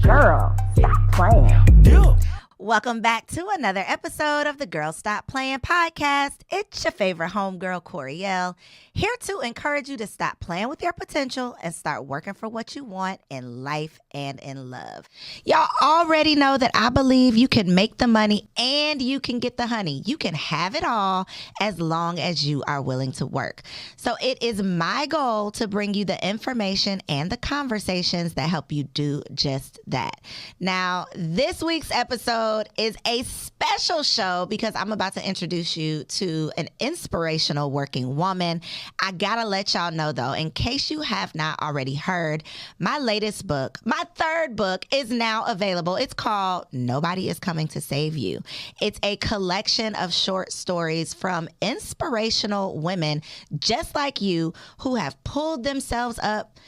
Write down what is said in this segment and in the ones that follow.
Girl, stop playing. Welcome back to another episode of the Girl Stop Playing podcast. It's your favorite homegirl, Coriel, here to encourage you to stop playing with your potential and start working for what you want in life and in love. Y'all already know that I believe you can make the money and you can get the honey. You can have it all as long as you are willing to work. So it is my goal to bring you the information and the conversations that help you do just that. Now, this week's episode is a special show because I'm about to introduce you to an inspirational working woman. I gotta let y'all know though, in case you have not already heard, my latest book, my third book, is now available. It's called Nobody Is Coming to Save You. It's a collection of short stories from inspirational women just like you who have pulled themselves up,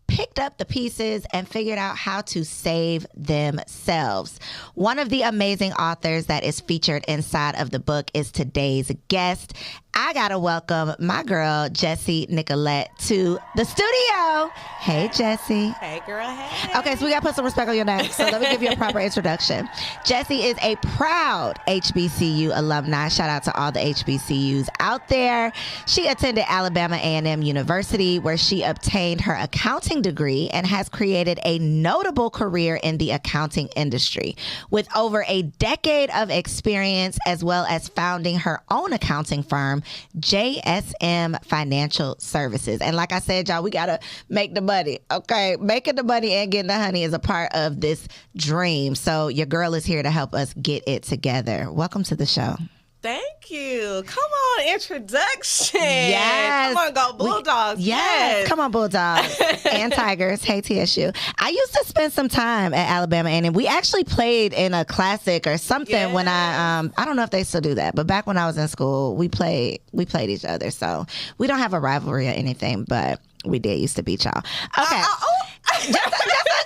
picked up the pieces, and figured out how to save themselves. One of the amazing authors that is featured inside of the book is today's guest. I gotta welcome my girl, Jessie Nicolette, to the studio. Hey, Jessie. Hey, girl. Hey. Okay, so we gotta put some respect on your name. So let me give you a proper introduction. Jessie is a proud HBCU alumni. Shout out to all the HBCUs out there. She attended Alabama A&M University, where she obtained her accounting degree and has created a notable career in the accounting industry. With over a decade of experience, as well as founding her own accounting firm, JSM Financial Services. And like I said, y'all, we got to make the money, okay? Making the money and getting the honey is a part of this dream. So your girl is here to help us get it together. Welcome to the show. Thank you. Come on, introduction. Yes. Come on, go Bulldogs. Yes. Come on, Bulldogs and Tigers. Hey, TSU. I used to spend some time at Alabama, and we actually played in a classic or something when I don't know if they still do that, but back when I was in school, we played each other. So we don't have a rivalry or anything, but we did used to beat y'all. Okay.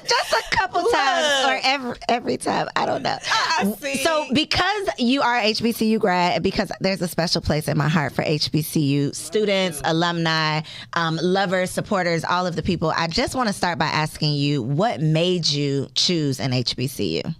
Just a couple times or every time. I don't know. I see. So because you are a HBCU grad, because there's a special place in my heart for HBCU students, alumni, lovers, supporters, all of the people, I just want to start by asking you, what made you choose an HBCU?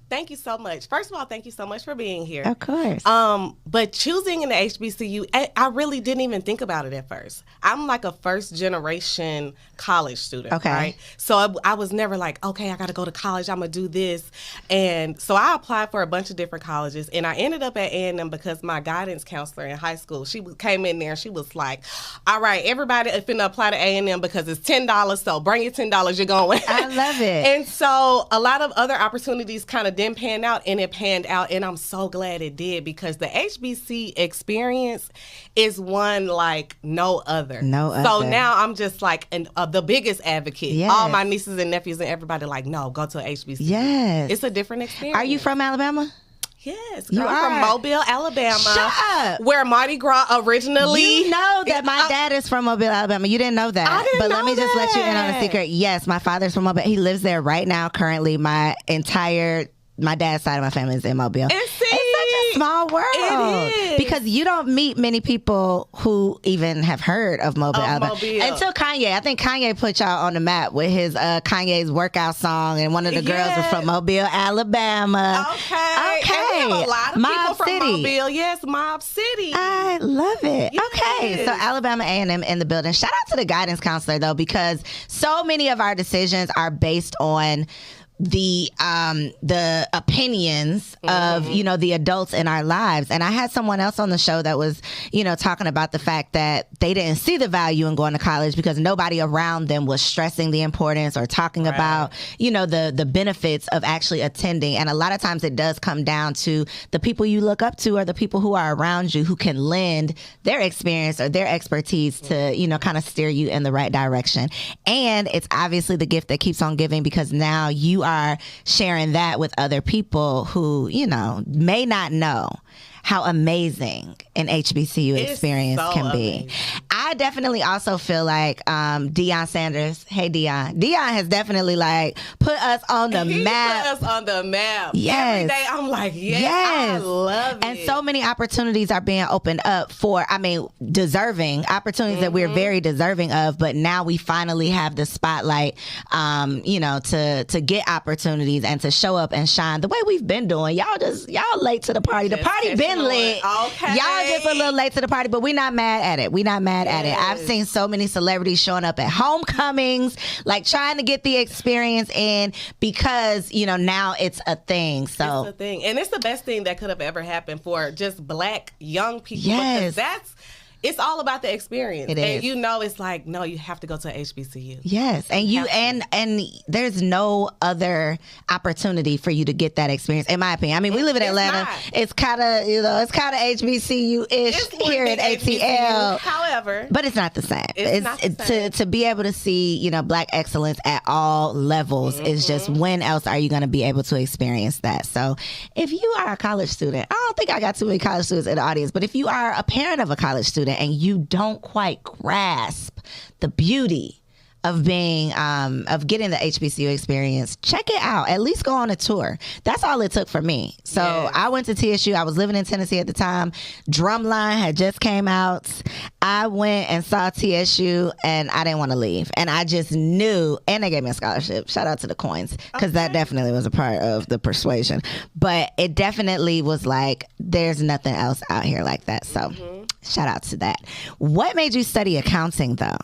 Thank you so much. First of all, thank you so much for being here. Of course. But choosing an HBCU, I really didn't even think about it at first. I'm like a first generation college student. Okay. Right? So I was never like, okay, I got to go to college. I'm going to do this. And so I applied for a bunch of different colleges, and I ended up at A&M because my guidance counselor in high school, she came in there and she was like, all right, everybody is finna apply to A&M because it's $10. So bring your $10, you're going. I love it. And so a lot of other opportunities kind of didn't pan out, and it panned out, and I'm so glad it did because the HBC experience is one like no other. So now I'm just like the biggest advocate. Yes. All my nieces and nephews and everybody like, no, go to a HBC. Yes. It's a different experience. Are you from Alabama? Yes, you I'm are from Mobile, Alabama. Shut up. Where Mardi Gras originally. You know that my dad is from Mobile, Alabama. You didn't know that. I didn't but know let me just let you in on a that. secret. Yes, my father's from Mobile. He lives there right now. Currently, my dad's side of my family is in Mobile. It's such a small world. It is. Because you don't meet many people who even have heard of Mobile, Alabama. Mobile. Until Kanye. I think Kanye put y'all on the map with his Kanye's workout song, and one of the girls was from Mobile, Alabama. Okay. And we have a lot of Mob people from City. Mobile. Yes, Mob City. I love it. Yes. Okay, so Alabama A&M in the building. Shout out to the guidance counselor though, because so many of our decisions are based on the opinions of, the adults in our lives. And I had someone else on the show that was, talking about the fact that they didn't see the value in going to college because nobody around them was stressing the importance or talking about, the benefits of actually attending. And a lot of times it does come down to the people you look up to or the people who are around you who can lend their experience or their expertise to, kind of steer you in the right direction. And it's obviously the gift that keeps on giving because now you are sharing that with other people who, may not know how amazing an HBCU experience so can be. amazing. I definitely also feel like Deion Sanders, hey Deion has definitely like put us on the map. Put us on the map. Yes. Every day I'm like, yes, I love it. And so many opportunities are being opened up for, deserving opportunities that we're very deserving of, but now we finally have the spotlight, to get opportunities and to show up and shine the way we've been doing. Y'all late to the party. The party been lit. Okay. Y'all just a little late to the party, but we not mad at it. We not mad at it. I've seen so many celebrities showing up at homecomings, like trying to get the experience in because, now it's a thing. So it's a thing. And it's the best thing that could have ever happened for just Black young people. Yes. Because it's all about the experience. It is. And it's like, no, you have to go to a HBCU. Yes. And and there's no other opportunity for you to get that experience, in my opinion. We live in Atlanta. It's kind of, it's kind of HBCU-ish here at ATL. However. But it's not the same. It's not the same. To be able to see, Black excellence at all levels is just, when else are you going to be able to experience that? So if you are a college student, I don't think I got too many college students in the audience, but if you are a parent of a college student and you don't quite grasp the beauty of being of getting the HBCU experience, check it out. At least go on a tour. That's all it took for me. So I went to TSU. I was living in Tennessee at the time. Drumline had just came out. I went and saw TSU and I didn't want to leave. And I just knew, and they gave me a scholarship. Shout out to the coins, because that definitely was a part of the persuasion. But it definitely was like, there's nothing else out here like that. So shout out to that. What made you study accounting though?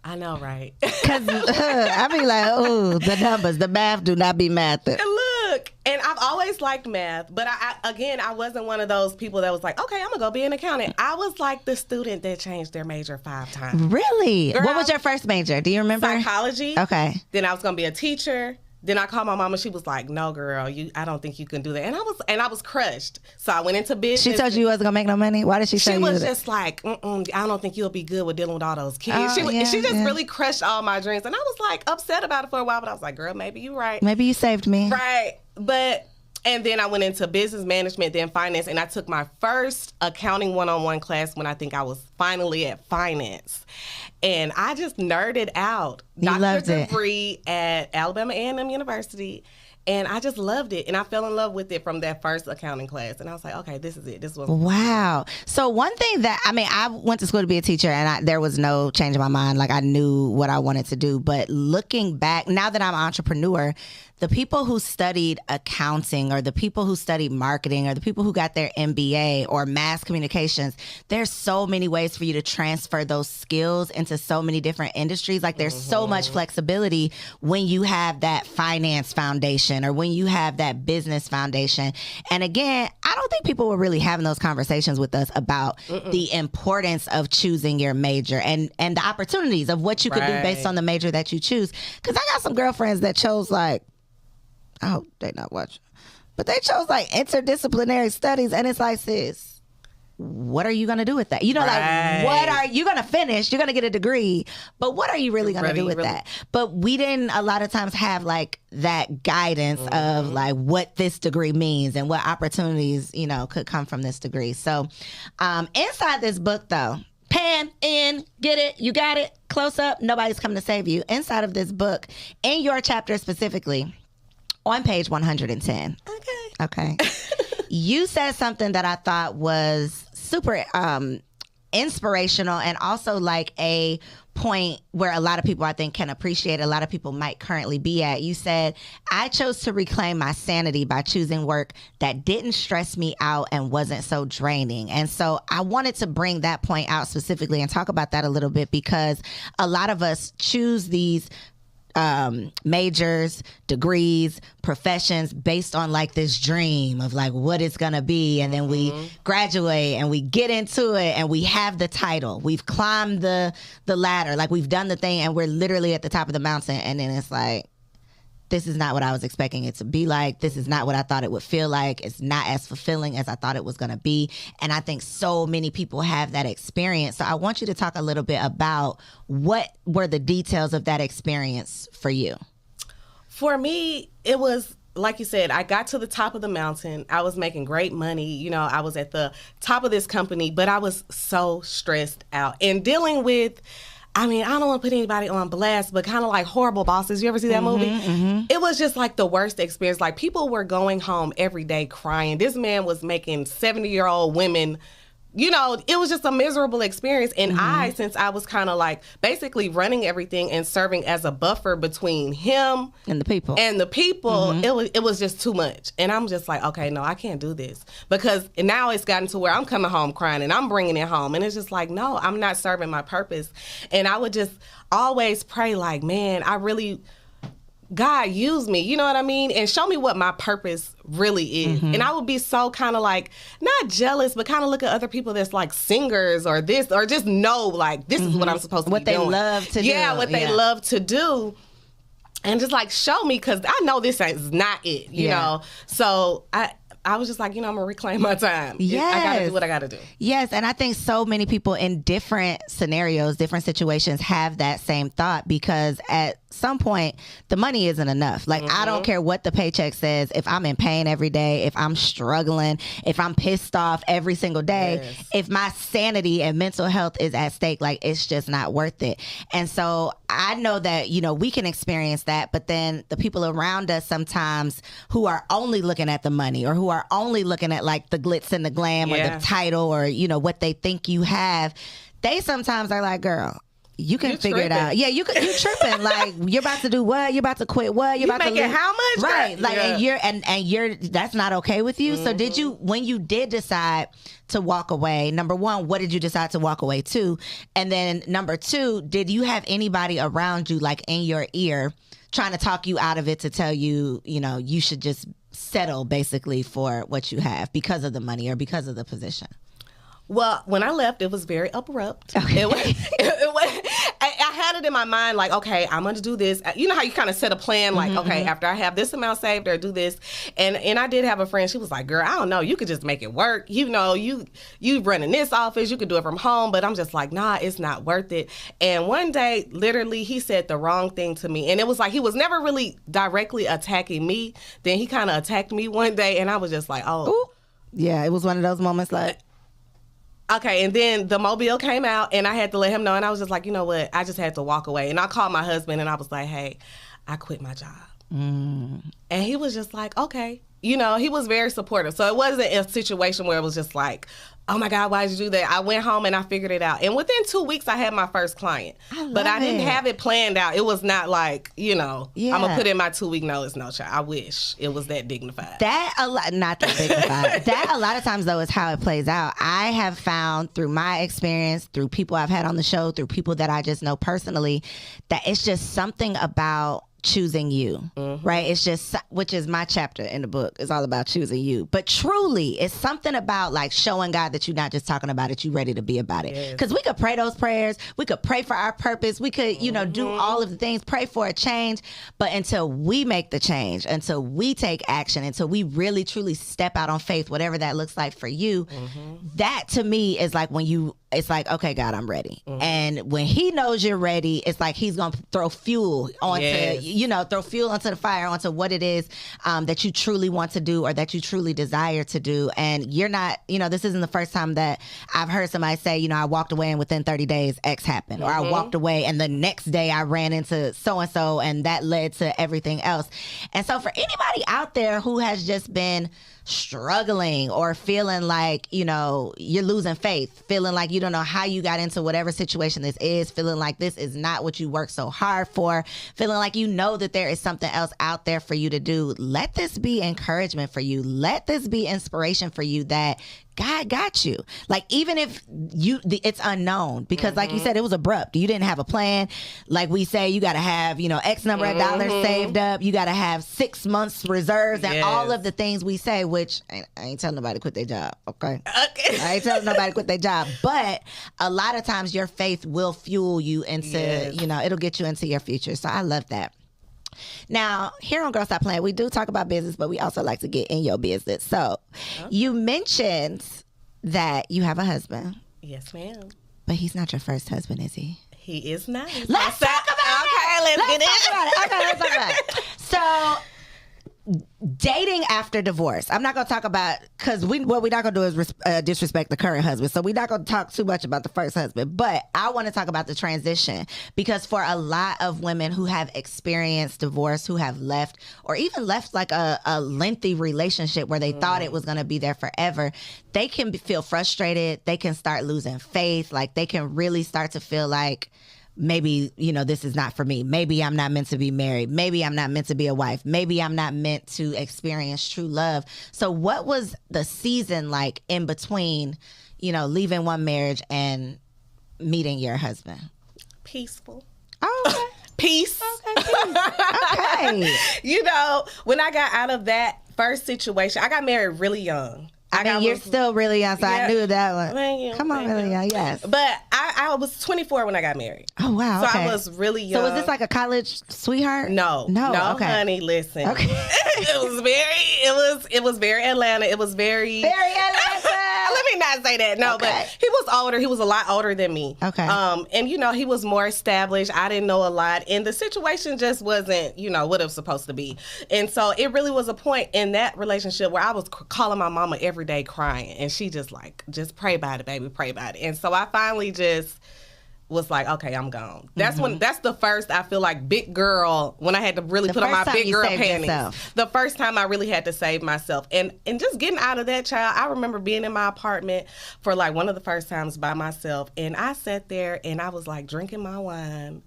I know, right? Because I be like, oh, the numbers, the math do not be math. Look, and I've always liked math, but I wasn't one of those people that was like, okay, I'm going to go be an accountant. I was like the student that changed their major 5 times. Really? Girl, what was your first major? Do you remember? Psychology. Okay. Then I was going to be a teacher. Then I called my mom and she was like, no, girl, I don't think you can do that. And I was crushed. So I went into business. She told you wasn't going to make no money? Why did she say She you was that? just like, I don't think you'll be good with dealing with all those kids. Oh, She just really crushed all my dreams. And I was like upset about it for a while, but I was like, girl, maybe you're right. Maybe you saved me. Right. And then I went into business management, then finance, and I took my first accounting one-on-one class when I think I was finally at finance. And I just nerded out. You loved it. Degree at Alabama A&M University. And I just loved it. And I fell in love with it from that first accounting class. And I was like, okay, this is it. This was Wow. So one thing that, I went to school to be a teacher and there was no change in my mind. Like I knew what I wanted to do. But looking back, now that I'm an entrepreneur, the people who studied accounting or the people who studied marketing or the people who got their MBA or mass communications, there's so many ways for you to transfer those skills into so many different industries. Like there's so much flexibility when you have that finance foundation or when you have that business foundation. And again, I don't think people were really having those conversations with us about the importance of choosing your major and the opportunities of what you could do based on the major that you choose. Because I got some girlfriends that chose I hope they're not watching, but they chose interdisciplinary studies, and it's like, sis, what are you going to do with that? Like, what are you going to finish? You're going to get a degree, but what are you really going to do with that? But we didn't a lot of times have that guidance of what this degree means and what opportunities, could come from this degree. So inside this book though, pan in, get it, you got it, close up, nobody's coming to save you. Inside of this book, in your chapter specifically, on page 110. Okay. You said something that I thought was super inspirational and also a point where a lot of people I think can appreciate, a lot of people might currently be at. You said, I chose to reclaim my sanity by choosing work that didn't stress me out and wasn't so draining. And so I wanted to bring that point out specifically and talk about that a little bit, because a lot of us choose these majors, degrees, professions based on this dream of what it's gonna be, and then we graduate and we get into it and we have the title, we've climbed the ladder, we've done the thing, and we're literally at the top of the mountain, and then it's this is not what I was expecting it to be like. This is not what I thought it would feel like. It's not as fulfilling as I thought it was going to be. And I think so many people have that experience. So I want you to talk a little bit about what were the details of that experience for you. For me, it was like you said, I got to the top of the mountain. I was making great money. You know, I was at the top of this company, but I was so stressed out and dealing with, I mean, I don't want to put anybody on blast, but kind of like Horrible Bosses. You ever see that movie? It was just like the worst experience. Like, people were going home every day crying. This man was making 70-year-old women, you know, it was just a miserable experience. And since I was kind of like basically running everything and serving as a buffer between him and the people, it was just too much. And I'm just like, okay, no, I can't do this, because now it's gotten to where I'm coming home crying and I'm bringing it home. And it's just like, no, I'm not serving my purpose. And I would just always pray like, man, God, use me, you know what I mean? And show me what my purpose really is. And I would be so kind of like, not jealous, but kind of look at other people that's like singers or this, or just know like, this is what I'm supposed to be doing. What they love to do. Yeah, what they love to do. And just like, show me, because I know this is not it, you know? So I was just like, you know, I'm going to reclaim my time. Yes. I got to do what I got to do. Yes, and I think so many people in different scenarios, different situations have that same thought, because at some point, the money isn't enough. Like, I don't care what the paycheck says. If I'm in pain every day, if I'm struggling, if I'm pissed off every single day, if my sanity and mental health is at stake, like, it's just not worth it. And so I know that, you know, we can experience that, but then the people around us sometimes who are only looking at the money, or who are only looking at like the glitz and the glam or the title, or, you know, what they think you have, they sometimes are like, girl, you can figure it out. Yeah, you tripping. Like, you're about to do what? You're about to quit what? You're about to making how much? Right. Like, and you're that's not okay with you. So did you, when you did decide to walk away, number one, what did you decide to walk away to? And then number two, did you have anybody around you, like in your ear, trying to talk you out of it, to tell you, you know, you should just settle basically for what you have because of the money or because of the position? Well, when I left, it was very abrupt. Okay. It was, I had it in my mind, like, okay, I'm going to do this. You know how you kind of set a plan, like, okay, after I have this amount saved, or do this. And I did have a friend, she was like, girl, I don't know, you could just make it work. You know, you run in this office, you could do it from home. But I'm just like, nah, it's not worth it. And one day, literally, he said the wrong thing to me. And it was like, he was never really directly attacking me. Then he kind of attacked me one day, and I was just like, oh. Ooh. Yeah, it was one of those moments like... Okay, and then the mobile came out, and I had to let him know, and I was just like, you know what, I just had to walk away. And I called my husband, and I was like, hey, I quit my job. And he was just like, okay. You know, he was very supportive. So it wasn't a situation where it was just like, oh my God, why did you do that? I went home and I figured it out. And within 2 weeks, I had my first client. But I didn't have it planned out. It was not like, you know, I'm going to put in my 2-week notice. No, child. I wish it was that dignified. Not that dignified. That a lot of times, though, is how it plays out. I have found through my experience, through people I've had on the show, through people that I just know personally, that it's just something about choosing you, right? It's just, which is my chapter in the book, is all about choosing you. But truly, it's something about like showing God that you're not just talking about it, you're ready to be about it. Because we could pray those prayers, we could pray for our purpose, we could, you know, do all of the things, pray for a change. But until we make the change, until we take action, until we really truly step out on faith, whatever that looks like for you, that to me is like when you, it's like, okay, God, I'm ready. And when he knows you're ready, it's like he's going to throw fuel onto, you know, throw fuel onto the fire, onto what it is that you truly want to do or that you truly desire to do. And you're not, you know, this isn't the first time that I've heard somebody say, you know, I walked away and within 30 days X happened. Or I walked away and the next day I ran into so-and-so and that led to everything else. And so for anybody out there who has just been struggling or feeling like, you know, you're losing faith, feeling like you don't know how you got into whatever situation this is, feeling like this is not what you worked so hard for, feeling like you know that there is something else out there for you to do, let this be encouragement for you. Let this be inspiration for you that God got you. Like, even if it's unknown, because like you said, it was abrupt. You didn't have a plan. Like we say, you got to have, you know, X number of dollars saved up. You got to have 6 months reserves and all of the things we say, which I ain't telling nobody to quit their job. Okay. I ain't telling nobody to quit their job. But a lot of times your faith will fuel you into, you know, it'll get you into your future. So I love that. Now, here on Girl Stop Playing, we do talk about business, but we also like to get in your business. So, you mentioned that you have a husband. Yes, ma'am. But he's not your first husband, is he? He is not. Let's talk about it. Okay, let's get it. Okay, let's talk about it. So, after divorce. I'm not going to talk about, because what we're not going to do is disrespect the current husband. So we're not going to talk too much about the first husband. But I want to talk about the transition, because for a lot of women who have experienced divorce, who have left, or even left like a lengthy relationship where they thought it was going to be there forever, they can feel frustrated. They can start losing faith. Like they can really start to feel like, maybe, this is not for me. Maybe I'm not meant to be married. Maybe I'm not meant to be a wife. Maybe I'm not meant to experience true love. So what was the season like in between, leaving one marriage and meeting your husband? Peaceful. Oh, okay. Peace. Okay. Okay. When I got out of that first situation, I got married really young. You're still really young, so I knew that one. Thank you. Come on, really young, yes. But I was 24 when I got married. Oh, wow. So okay. I was really young. So was this like a college sweetheart? No, okay. honey, listen. Okay. it was very Atlanta. It was very Atlanta. Let me not say that. No, okay. But he was older. He was a lot older than me. Okay. And he was more established. I didn't know a lot, and the situation just wasn't, what it was supposed to be. And so it really was a point in that relationship where I was calling my mama every day crying, and she just pray about it, baby, pray about it. And so I finally just was like, okay, I'm gone. That's that's the first, I feel like, big girl, when I had to really put on my big girl panties. Yourself. The first time I really had to save myself. And just getting out of that, child, I remember being in my apartment for like one of the first times by myself. And I sat there and I was like drinking my wine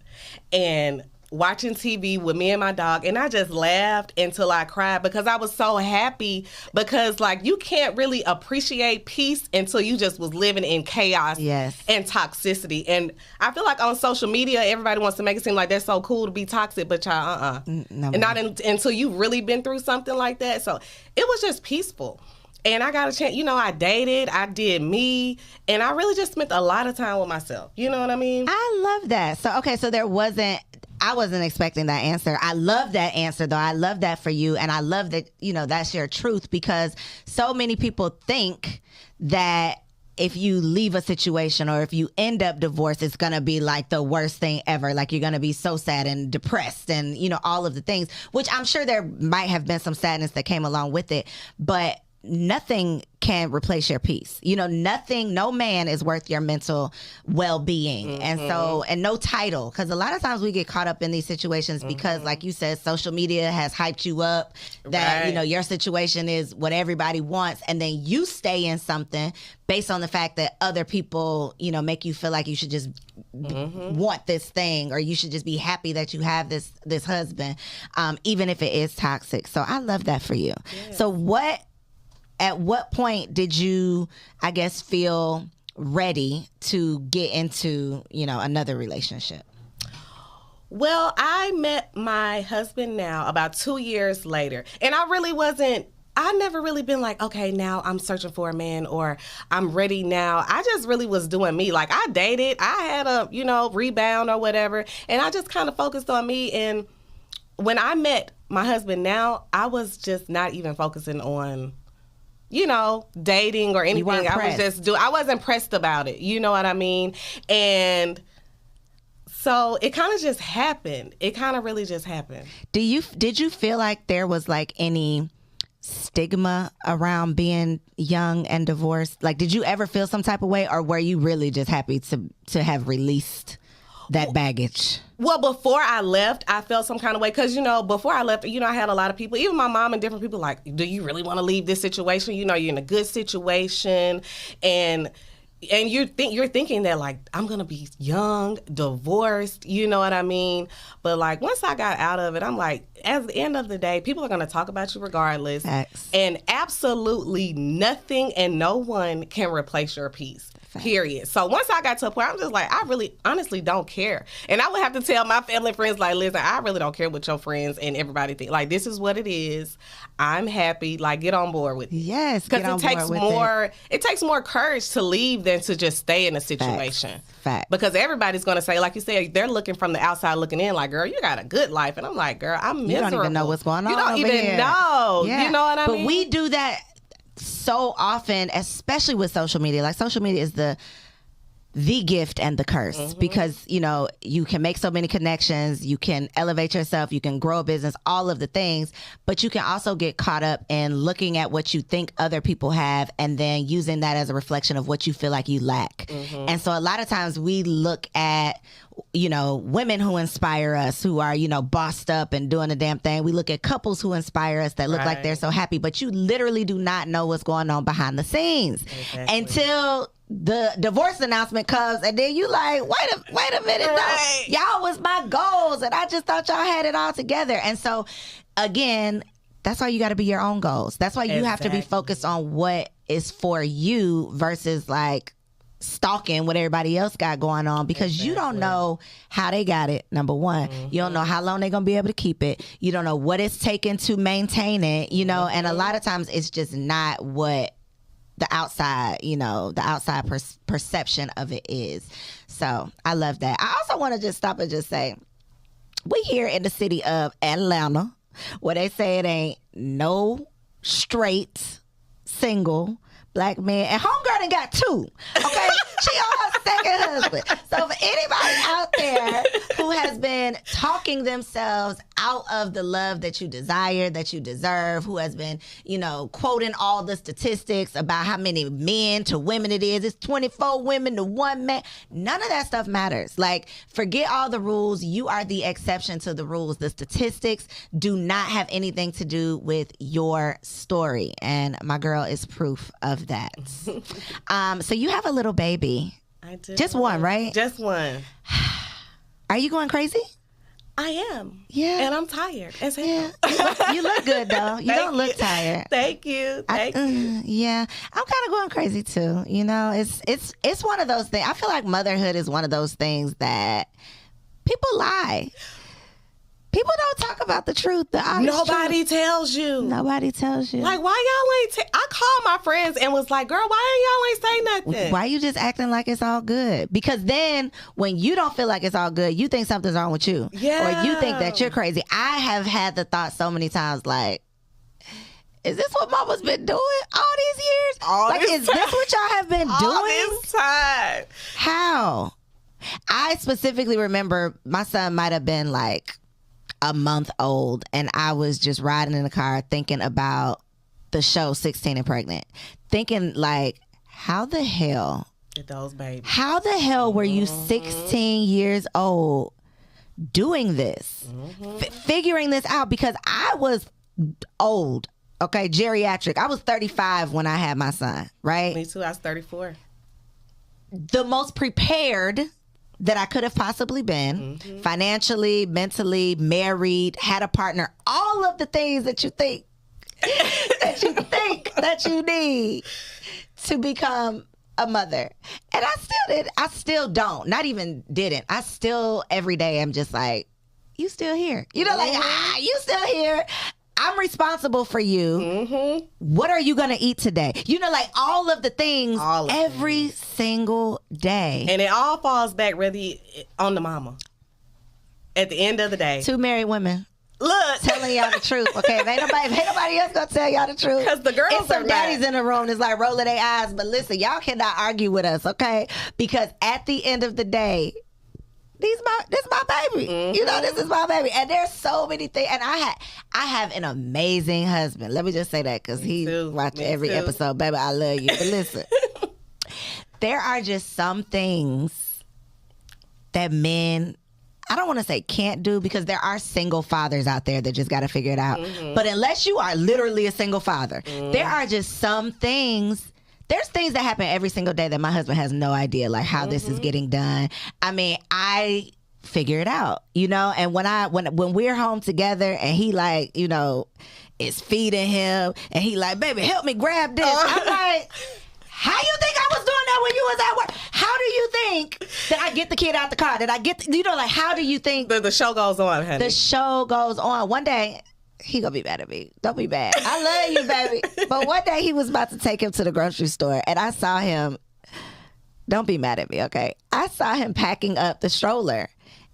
and watching TV with me and my dog, and I just laughed until I cried because I was so happy, because like you can't really appreciate peace until you just was living in chaos and toxicity. And I feel like on social media, everybody wants to make it seem like they're so cool to be toxic, but y'all, no, and not until you've really been through something like that. So it was just peaceful. And I got a chance, I dated, I did me, and I really just spent a lot of time with myself. You know what I mean? I love that. So, okay, so I wasn't expecting that answer. I love that answer, though. I love that for you. And I love that, that's your truth, because so many people think that if you leave a situation or if you end up divorced, it's going to be like the worst thing ever. Like you're going to be so sad and depressed and, all of the things, which I'm sure there might have been some sadness that came along with it. But nothing can replace your peace. Nothing, no man is worth your mental well-being. And no title, because a lot of times we get caught up in these situations because, like you said, social media has hyped you up that, your situation is what everybody wants. And then you stay in something based on the fact that other people, make you feel like you should just want this thing, or you should just be happy that you have this husband, even if it is toxic. So I love that for you. Yeah. So at what point did you, I guess, feel ready to get into, another relationship? Well, I met my husband now about 2 years later. And I never really been like, okay, now I'm searching for a man or I'm ready now. I just really was doing me. Like I dated, I had a, rebound or whatever. And I just kind of focused on me. And when I met my husband now, I was just not even focusing on dating or anything. I wasn't pressed about it. You know what I mean? And so it kind of just happened. It kind of really just happened. Did you feel like there was like any stigma around being young and divorced? Like, did you ever feel some type of way, or were you really just happy to have released that baggage? Well, before I left, I felt some kind of way because, before I left, I had a lot of people, even my mom and different people like, do you really want to leave this situation? You're in a good situation. And you're thinking that, like, I'm going to be young, divorced, you know what I mean? But, like, once I got out of it, I'm like, at the end of the day, people are going to talk about you regardless. Facts. And absolutely nothing and no one can replace your peace. Period. So once I got to a point, I'm just like, I really honestly don't care. And I would have to tell my family and friends, like, listen, I really don't care what your friends and everybody think. Like, this is what it is. I'm happy. Like, get on board with it. Yes, because it takes more courage to leave than to just stay in a situation. Fact. Because everybody's going to say, like you said, they're looking from the outside looking in, like, girl, you got a good life. And I'm like, girl, I'm miserable. You don't even know what's going on. You don't over even here. know. Yeah. You know what I mean? But we do that so often, especially with social media. Like, social media is the the gift and the curse, because, you know, you can make so many connections, you can elevate yourself, you can grow a business, all of the things, but you can also get caught up in looking at what you think other people have and then using that as a reflection of what you feel like you lack. And so a lot of times we look at, you know, women who inspire us, who are, you know, bossed up and doing the damn thing. We look at couples who inspire us that look like they're so happy, but you literally do not know what's going on behind the scenes until the divorce announcement comes, and then you like, wait a minute, no, y'all was my goals, and I just thought y'all had it all together. And so, again, that's why you got to be your own goals. That's why you have to be focused on what is for you versus like stalking what everybody else got going on, because you don't know how they got it. Number one, you don't know how long they're gonna be able to keep it. You don't know what it's taken to maintain it, you know, and a lot of times it's just not what the outside, you know, the outside perception of it is. So I love that. I also want to just stop and just say, we here in the city of Atlanta, where they say it ain't no straight single black man, and homegirl done got two. Okay, she on her second husband. So for anybody out there who has been talking themselves out of the love that you desire, that you deserve, who has been, you know, quoting all the statistics about how many men to women it is, it's 24 women to one man. None of that stuff matters. Like, forget all the rules. You are the exception to the rules. The statistics do not have anything to do with your story, and my girl is proof of that. So you have a little baby. I do. Just one, right? Just one. Are you going crazy? I am. Yeah. And I'm tired as hell. Yeah. You look good, though. You don't look tired. Thank you. Thank you. Yeah. I'm kind of going crazy, too. You know, it's one of those things. I feel like motherhood is one of those things that people lie. People don't talk about the truth. The honest Nobody truth. tells you. Nobody tells you. Like, why y'all ain't... I called my friends and was like, girl, why y'all ain't say nothing? Why you just acting like it's all good? Because then when you don't feel like it's all good, you think something's wrong with you. Yeah. Or you think that you're crazy. I have had the thought so many times, like, is this what mama's been doing all these years? Is this what y'all have been doing? All this time. How? I specifically remember my son might have been like a month old, and I was just riding in the car thinking about the show 16 and Pregnant, thinking like, how the hell Get those babies. How the hell were you 16 years old doing this, figuring this out? Because I was old, okay, geriatric. I was 35 when I had my son, right? Me too. I was 34. The most prepared that I could have possibly been, financially, mentally, married, had a partner, all of the things that you think that you need to become a mother. And I still don't, not even didn't. I still every day am just like, you still here. You know, like, you still here. I'm responsible for you. What are you going to eat today? You know, like all of the things every single day. And it all falls back really on the mama. At the end of the day. Two married women. Look. Telling y'all the truth, okay? If ain't nobody else going to tell y'all the truth. Because the girls and some daddies in the room is like rolling their eyes. But listen, y'all cannot argue with us, okay? Because at the end of the day, this my baby. You know, this is my baby. And there's so many things. And I have an amazing husband. Let me just say that, because he watches every episode. Baby, I love you. But listen, there are just some things that men, I don't want to say can't do, because there are single fathers out there that just got to figure it out. But unless you are literally a single father, there are just some things. There's things that happen every single day that my husband has no idea, like how this is getting done. I mean, I figure it out, you know? And when we're home together and he like, you know, is feeding him and he like, baby, help me grab this. I'm like, how you think I was doing that when you was at work? How do you think that I get the kid out the car? That I get, you know, like, how do you think? The show goes on, honey. The show goes on. One day, he gonna be mad at me. Don't be mad. I love you, baby. But one day he was about to take him to the grocery store, and I saw him. Don't be mad at me, okay? I saw him packing up the stroller,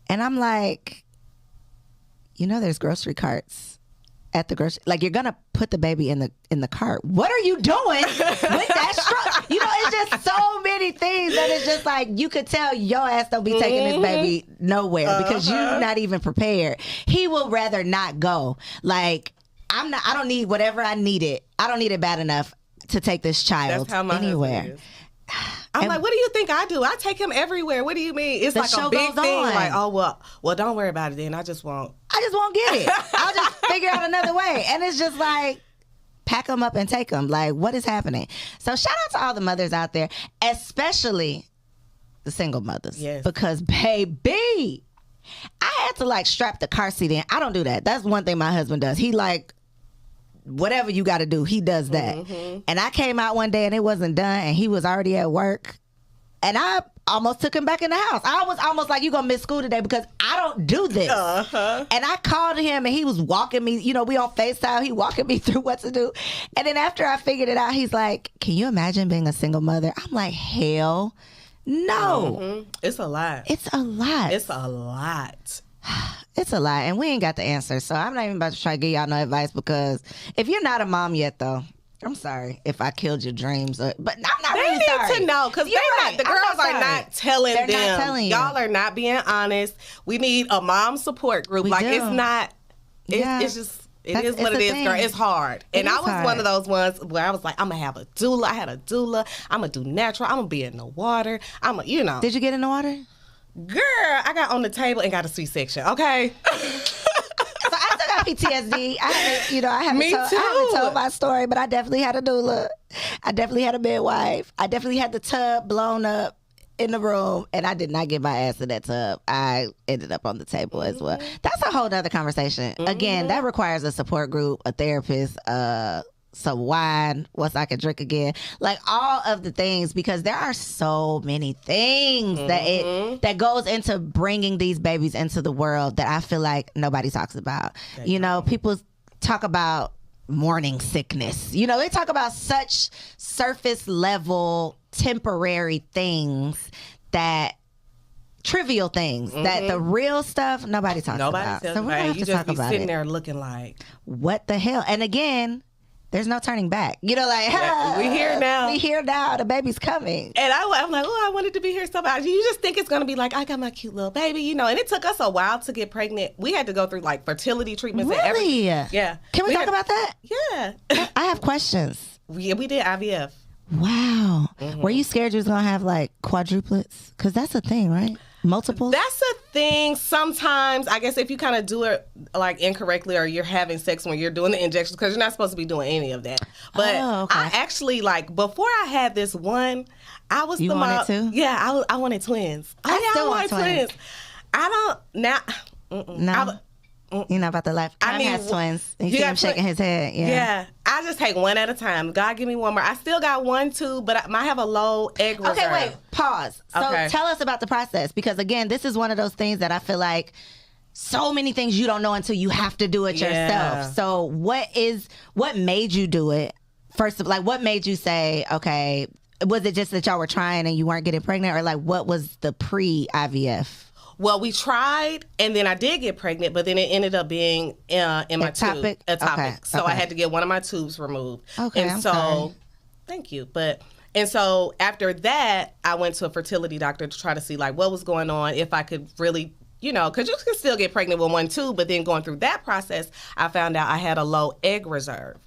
and I'm like, you know, there's grocery carts at the grocery, like you're gonna put the baby in the cart. What are you doing with that stroller? You know, it's just so many things that it's just like you could tell your ass don't be taking this baby nowhere because you're not even prepared. He will rather not go. Like I don't need whatever I needed. I don't need it bad enough to take this child anywhere. I'm like, what do you think I do? I take him everywhere. What do you mean? It's like a big thing. Like, oh well, don't worry about it then. I just won't get it. I'll just figure out another way. And it's just like, pack them up and take them. Like, what is happening? So shout out to all the mothers out there, especially the single mothers. Yes. Because baby, I had to like strap the car seat in. I don't do that. That's one thing my husband does. He like, whatever you got to do, he does that. And I came out one day and it wasn't done and he was already at work and I almost took him back in the house. I was almost like, you gonna miss school today because I don't do this. And I called him and he was walking me, you know, we on FaceTime, he walking me through what to do. And then after I figured it out, he's like, can you imagine being a single mother? I'm like, hell no. It's a lot. It's a lot. It's a lot. It's a lot, and we ain't got the answer. So I'm not even about to try to give y'all no advice because if you're not a mom yet, though, I'm sorry if I killed your dreams. But I'm not really sorry. They need to know because the girls are not telling them. They're not telling you. Y'all are not being honest. We need a mom support group. It's not. It's just. It is what it is, girl. It's hard. And I was one of those ones where I was like, I'm going to have a doula. I had a doula. I'm going to do natural. I'm going to be in the water. Did you get in the water? Girl, I got on the table and got a C-section, okay? So I still got PTSD. I haven't told my story, but I definitely had a doula. I definitely had a midwife. I definitely had the tub blown up in the room, and I did not get my ass in that tub. I ended up on the table as well. That's a whole other conversation. Again, that requires a support group, a therapist, some wine once I can drink again, like all of the things, because there are so many things that goes into bringing these babies into the world that I feel like nobody talks about. People talk about morning sickness. They talk about such surface level temporary things, that trivial things, that the real stuff nobody talks about. So we're gonna have to talk about it. Sitting there looking like, what the hell? And again, there's no turning back. We here now. We here now. The baby's coming. And I'm like, I wanted to be here so bad. You just think it's going to be like, I got my cute little baby, And it took us a while to get pregnant. We had to go through like fertility treatments. Really? Yeah. Can we talk about that? Yeah. I have questions. Yeah, we did IVF. Wow. Were you scared you was going to have like quadruplets? Because that's a thing, right? Multiple? That's a thing. Sometimes, I guess if you kind of do it like incorrectly, or you're having sex when you're doing the injections, because you're not supposed to be doing any of that. But I actually, like, before I had this one, I was the mom. You wanted two? Yeah, I wanted twins. I still want twins. I don't, now. No. You're not about to laugh. Kyle has twins. You see him shaking his head. Yeah. I just take one at a time. God, give me one more. I still got one, too, but I have a low egg reserve. Okay, wait. Pause. So tell us about the process, because, again, this is one of those things that I feel like so many things you don't know until you have to do it yourself. So what made you do it? First of all, like, what made you say, okay, was it just that y'all were trying and you weren't getting pregnant, or like what was the pre-IVF? Well, we tried, and then I did get pregnant, but then it ended up being in my tube. A topic. Okay. So I had to get one of my tubes removed. Okay, and sorry. Thank you. And so after that, I went to a fertility doctor to try to see like what was going on, if I could really, because you can still get pregnant with one tube, but then going through that process, I found out I had a low egg reserve.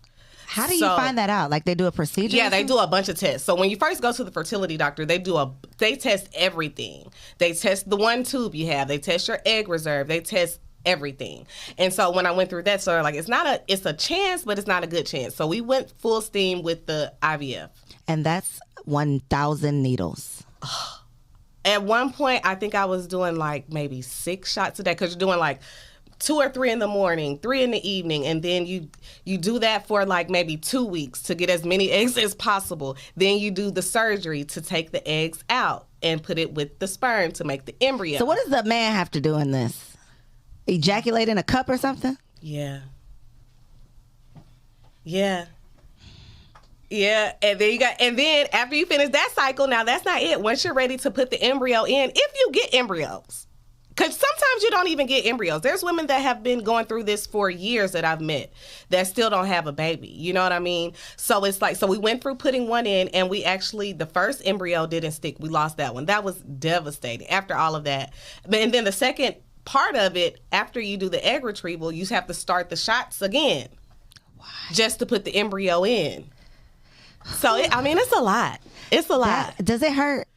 How do you find that out? Like, they do a procedure? Yeah, they do a bunch of tests. So when you first go to the fertility doctor, they test everything. They test the one tube you have. They test your egg reserve. They test everything. And so when I went through that, so like it's a chance, but it's not a good chance. So we went full steam with the IVF. And that's 1,000 needles. At one point, I think I was doing like maybe 6 shots a day, because you're doing like 2 or 3 in the morning, 3 in the evening, and then you do that for like maybe 2 weeks to get as many eggs as possible. Then you do the surgery to take the eggs out and put it with the sperm to make the embryo. So what does the man have to do in this? Ejaculate in a cup or something? Yeah. And then after you finish that cycle, now that's not it. Once you're ready to put the embryo in, if you get embryos, Because sometimes you don't even get embryos. There's women that have been going through this for years that I've met that still don't have a baby. You know what I mean? So it's like, so we went through putting one in, and we actually, the first embryo didn't stick. We lost that one. That was devastating after all of that. And then the second part of it, after you do the egg retrieval, you have to start the shots again. Why? Just to put the embryo in. So, it's a lot. It's a lot. Does it hurt?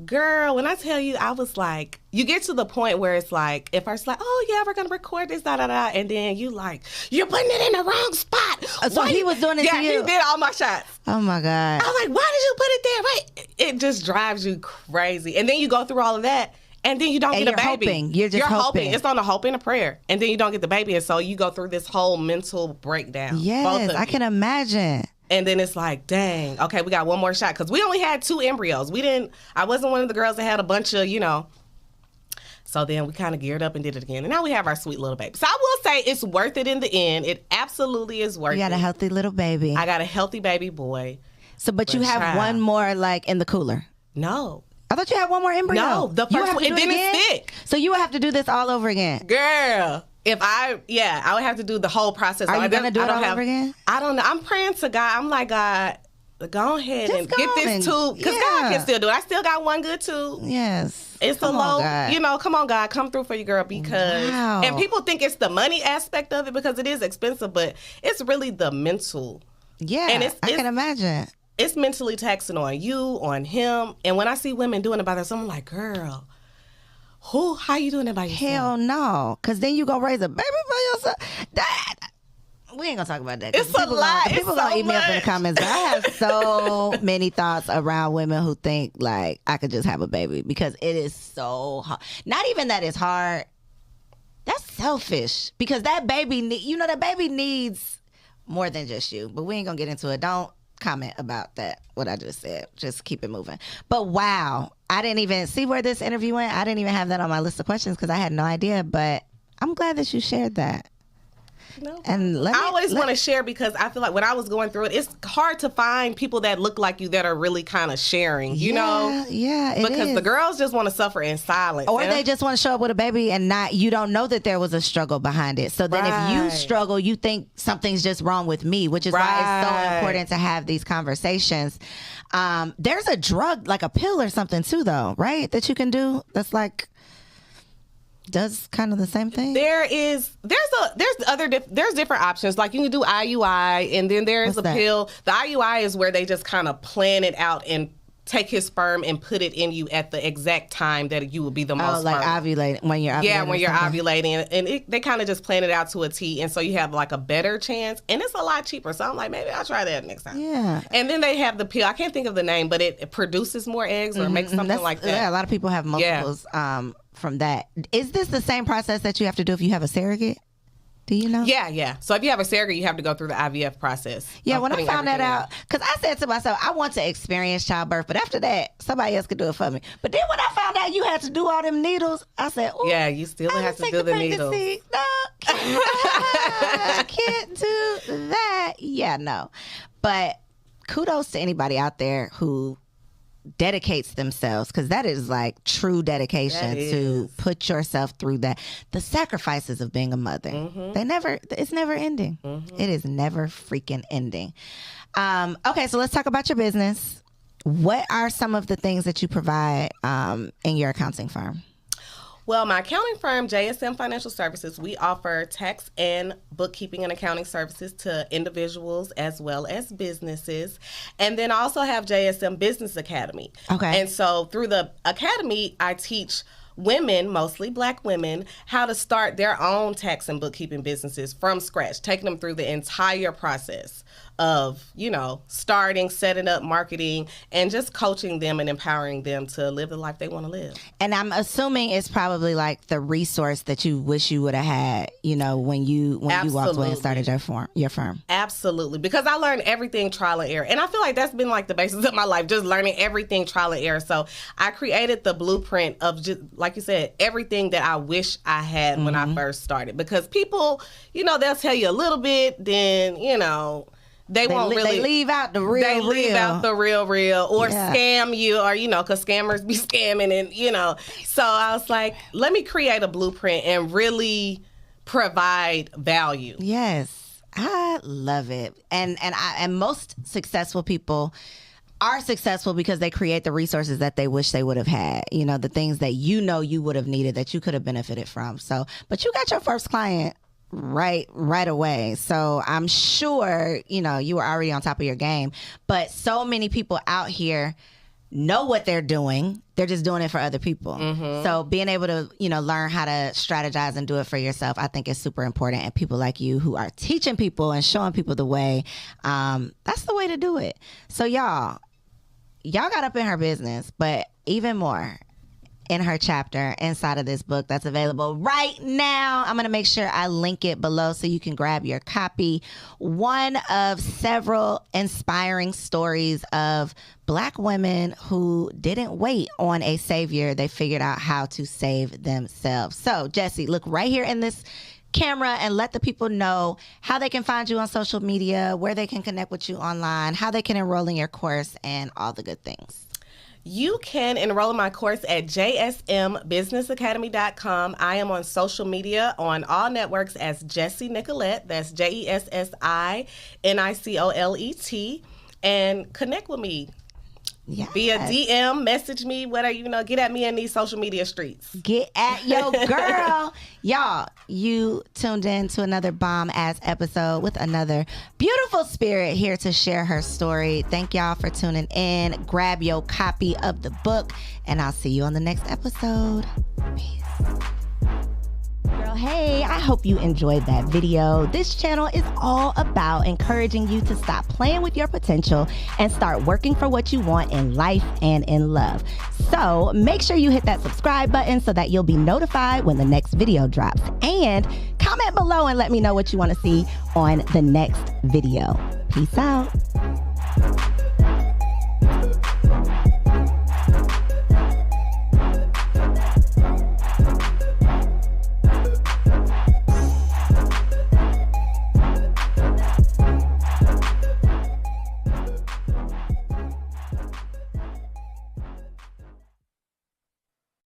Girl, when I tell you, I was like, you get to the point where it's like, if I was like, oh yeah, we're going to record this, da-da-da, and then you like, you're putting it in the wrong spot. So he was doing it to you? Yeah, he did all my shots. Oh my God. I was like, why did you put it there? Right? It just drives you crazy. And then you go through all of that, and then you don't get a baby. Hoping. You're just hoping. It's on a hope and a prayer. And then you don't get the baby, and so you go through this whole mental breakdown. Yes, I can imagine. And then it's like, dang, okay, we got one more shot. Because we only had 2 embryos. I wasn't one of the girls that had a bunch of, So then we kind of geared up and did it again. And now we have our sweet little baby. So I will say it's worth it in the end. It absolutely is worth it. You got a healthy little baby. I got a healthy baby boy. So, but you have one more, like, in the cooler? No. I thought you had one more embryo. No, the first one, it didn't stick. So you would have to do this all over again? Girl. I would have to do the whole process. Are you going to do it all over again? I don't know. I'm praying to God. I'm like, God, go ahead and get this tube. Because God can still do it. I still got one good tube. Yes. It's a low, come on, God, come through for you, girl. Because, and people think it's the money aspect of it because it is expensive, but it's really the mental. Yeah, and I can imagine. It's mentally taxing on you, on him. And when I see women doing it by themselves, I'm like, girl, how you doing it by yourself? Hell no. Because then you go raise a baby by yourself. We ain't going to talk about that. It's a lot. People going to eat me up in the comments. But I have so many thoughts around women who think, like, I could just have a baby. Because it is so hard. Not even that it's hard. That's selfish. Because that baby, that baby needs more than just you. But we ain't going to get into it. Don't comment about that, what I just said. Just keep it moving. But wow, I didn't even see where this interview went. I didn't even have that on my list of questions because I had no idea, but I'm glad that you shared that. No. And I always want to share because I feel like when I was going through it, it's hard to find people that look like you that are really kind of sharing, you know? Yeah, it because the girls just want to suffer in silence. Or they just want to show up with a baby and you don't know that there was a struggle behind it. So then if you struggle, you think something's just wrong with me, which is why it's so important to have these conversations. There's a drug, like a pill or something too, though, right? That you can do that's like... does kind of the same thing. There's different options. Like you can do IUI, and then there's a pill. The IUI is where they just kind of plan it out and take his sperm and put it in you at the exact time that you will be the most. Oh, like ovulating when you're ovulating. Yeah, when you're ovulating, and they kind of just plan it out to a T, and so you have like a better chance, and it's a lot cheaper. So I'm like, maybe I'll try that next time. Yeah. And then they have the pill. I can't think of the name, but it produces more eggs or makes something like that. Yeah, a lot of people have multiples. From that. Is this the same process that you have to do if you have a surrogate? Do you know? Yeah. So if you have a surrogate, you have to go through the IVF process. Yeah, when I found that out, because I said to myself, I want to experience childbirth, but after that, somebody else could do it for me. But then when I found out you had to do all them needles, I said, oh, yeah, you still have to do the needles. No, can't do that. Yeah, no. But kudos to anybody out there who dedicates themselves, because that is like true dedication to put yourself through that. The sacrifices of being a mother, it's never ending. It is never freaking ending. Okay, so let's talk about your business. What are some of the things that you provide in your accounting firm? Well, my accounting firm, JSM Financial Services, we offer tax and bookkeeping and accounting services to individuals as well as businesses. And then I also have JSM Business Academy. Okay. And so through the academy, I teach women, mostly Black women, how to start their own tax and bookkeeping businesses from scratch, taking them through the entire process of, starting, setting up, marketing, and just coaching them and empowering them to live the life they want to live. And I'm assuming it's probably like the resource that you wish you would have had, when you walked away and started your firm. Absolutely. Because I learned everything trial and error. And I feel like that's been like the basis of my life, just learning everything trial and error. So I created the blueprint of, just like you said, everything that I wish I had when I first started. Because people, they'll tell you a little bit, then, they won't They leave out the real. They leave out the real, or Yeah. scam you, or because scammers be scamming, and So I was like, let me create a blueprint and really provide value. Yes, I love it. And most successful people are successful because they create the resources that they wish they would have had. The things that you would have needed, that you could have benefited from. So, but you got your first client right away. So I'm sure, you were already on top of your game. But so many people out here know what they're doing. They're just doing it for other people. Mm-hmm. So being able to, learn how to strategize and do it for yourself, I think is super important. And people like you who are teaching people and showing people the way, that's the way to do it. So y'all got up in her business, but even more in her chapter inside of this book that's available right now. I'm going to make sure I link it below so you can grab your copy. One of several inspiring stories of Black women who didn't wait on a savior. They figured out how to save themselves. So, Jessie, look right here in this camera and let the people know how they can find you on social media, where they can connect with you online, how they can enroll in your course, and all the good things. You can enroll in my course at jsmbusinessacademy.com. I am on social media on all networks as Jessie Nicolette. That's JESSINICOLET. And connect with me. Yes. Via DM, message me, whatever, get at me in these social media streets. Get at your girl. Y'all, you tuned in to another bomb-ass episode with another beautiful spirit here to share her story. Thank y'all for tuning in. Grab your copy of the book, and I'll see you on the next episode. Peace. Girl, hey, I hope you enjoyed that video. This channel is all about encouraging you to stop playing with your potential and start working for what you want in life and in love. So make sure you hit that subscribe button so that you'll be notified when the next video drops. And comment below and let me know what you want to see on the next video. Peace out.